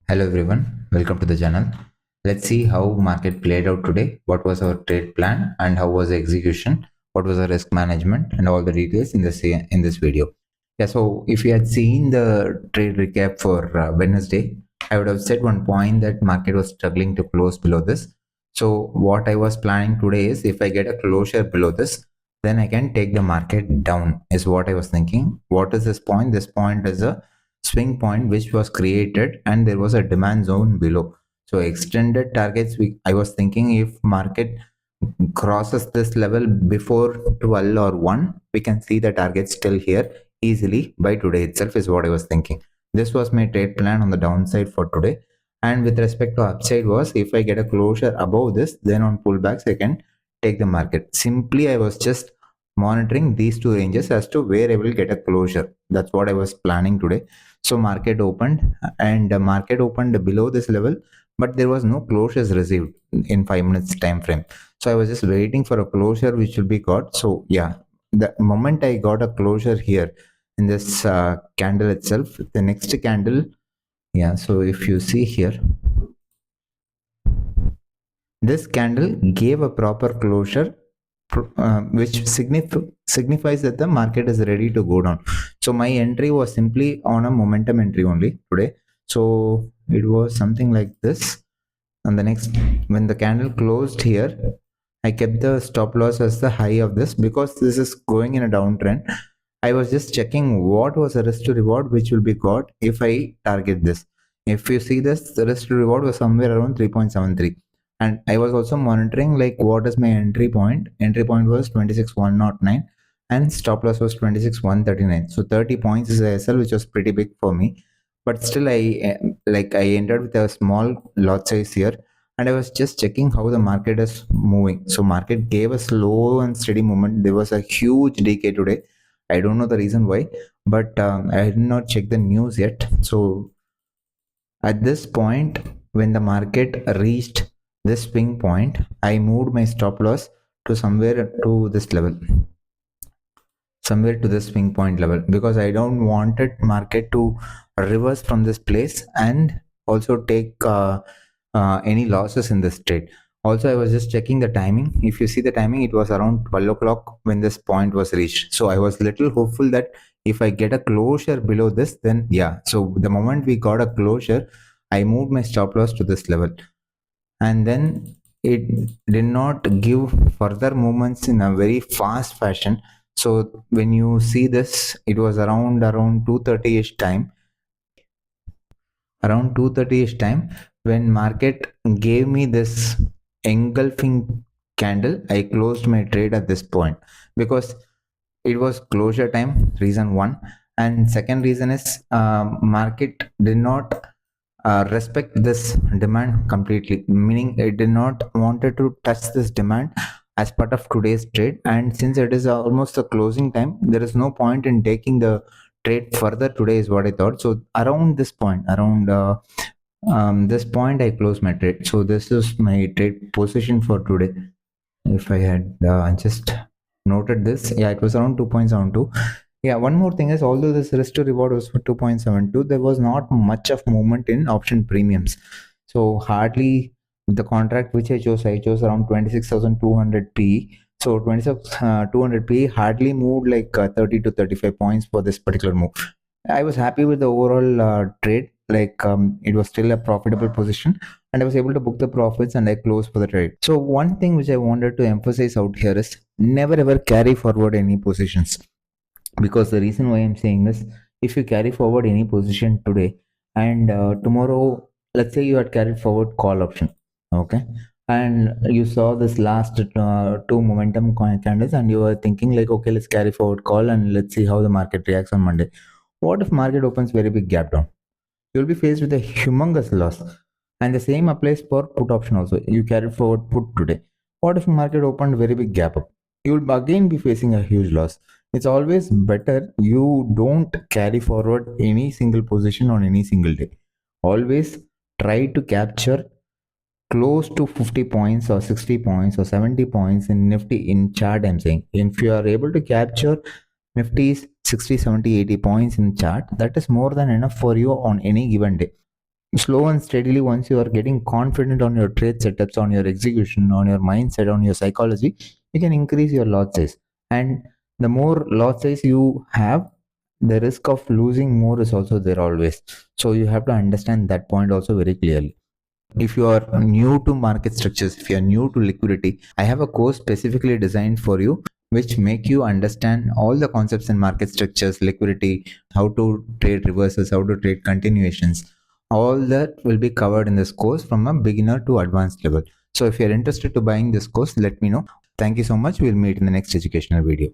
Hello everyone, welcome to the channel. Let's see how market played out today. What was our trade plan and how was the execution? What was the risk management and all the details in this video. Yeah, so if you had seen the trade recap for Wednesday, I would have said one point that market was struggling to close below this. So what I was planning today is if I get a closure below this, then I can take the market down is what I was thinking. What is this point? This point is a swing point which was created and there was a demand zone below. So extended targets, I was thinking if market crosses this level before 12 or 1, we can see the target still here easily by today itself is what I was thinking. This was my trade plan on the downside for today. And with respect to upside was if I get a closure above this, then on pullbacks I can take the market. Simply I was just monitoring these two ranges as to where I will get a closure. That's what I was planning today. So market opened and the market opened below this level, but there was no closures received in 5 minutes time frame. So I was just waiting for a closure which will be got. So yeah, the moment I got a closure here in this candle itself, the next candle, yeah, so if you see here, this candle gave a proper closure which signifies that the market is ready to go down. So my entry was simply on a momentum entry only today. So it was something like this. And the next, when the candle closed here, I kept the stop loss as the high of this because this is going in a downtrend. I was just checking what was the risk to reward which will be got if I target this. If you see this, the risk to reward was somewhere around 3.73. And I was also monitoring like what is my entry point. Entry point was 26,109 and stop loss was 26,139. So 30 points is a SL which was pretty big for me. But still I entered with a small lot size here and I was just checking how the market is moving. So market gave a slow and steady movement. There was a huge decay today. I don't know the reason why, but I did not check the news yet. So at this point, when the market reached this swing point, I moved my stop loss to somewhere to this level, somewhere to this swing point level, because I don't wanted market to reverse from this place and also take any losses in this trade. Also, I was just checking the timing. If you see the timing, it was around 12 o'clock when this point was reached. So I was little hopeful that if I get a closure below this, then yeah. So the moment we got a closure, I moved my stop loss to this level. And then it did not give further movements in a very fast fashion. So when you see this, it was around 2:30ish time, around 2:30ish time when market gave me this engulfing candle. I closed my trade at this point because it was closure time, reason one. And second reason is market did not respect this demand completely, meaning it did not wanted to touch this demand as part of today's trade. And since it is almost the closing time, there is no point in taking the trade further today is what I thought. So around this point, around this point, I closed my trade. So this is my trade position for today. If I had just noted this, yeah, it was around 2.72. Yeah, one more thing is, although this risk to reward was for 2.72, there was not much of movement in option premiums. So hardly the contract which I chose around 26,200 P. So 26,200 P hardly moved like 30 to 35 points for this particular move. I was happy with the overall trade. Like it was still a profitable position and I was able to book the profits and I closed for the trade. So one thing which I wanted to emphasize out here is never ever carry forward any positions, because the reason why I'm saying this, if you carry forward any position today and tomorrow, let's say you had carried forward call option, okay, and you saw this last two momentum candles and you were thinking like, okay, let's carry forward call and let's see how the market reacts on Monday. What if market opens very big gap down? You'll be faced with a humongous loss. And the same applies for put option also. You carried forward put today. What if market opened very big gap up? You'll again be facing a huge loss. It's always better you don't carry forward any single position on any single day. Always try to capture close to 50 points or 60 points or 70 points in Nifty in chart. I'm saying if you are able to capture Nifty's 60, 70, 80 points in chart, that is more than enough for you on any given day. slow and steadily, once you are getting confident on your trade setups, on your execution, on your mindset, on your psychology, you can increase your lot size. And the more lot size you have, the risk of losing more is also there always. So you have to understand that point also very clearly. If you are new to market structures, if you are new to liquidity, I have a course specifically designed for you, which make you understand all the concepts in market structures, liquidity, how to trade reversals, how to trade continuations. All that will be covered in this course from a beginner to advanced level. So if you're interested to buying this course, let me know. Thank you so much. We'll meet in the next educational video.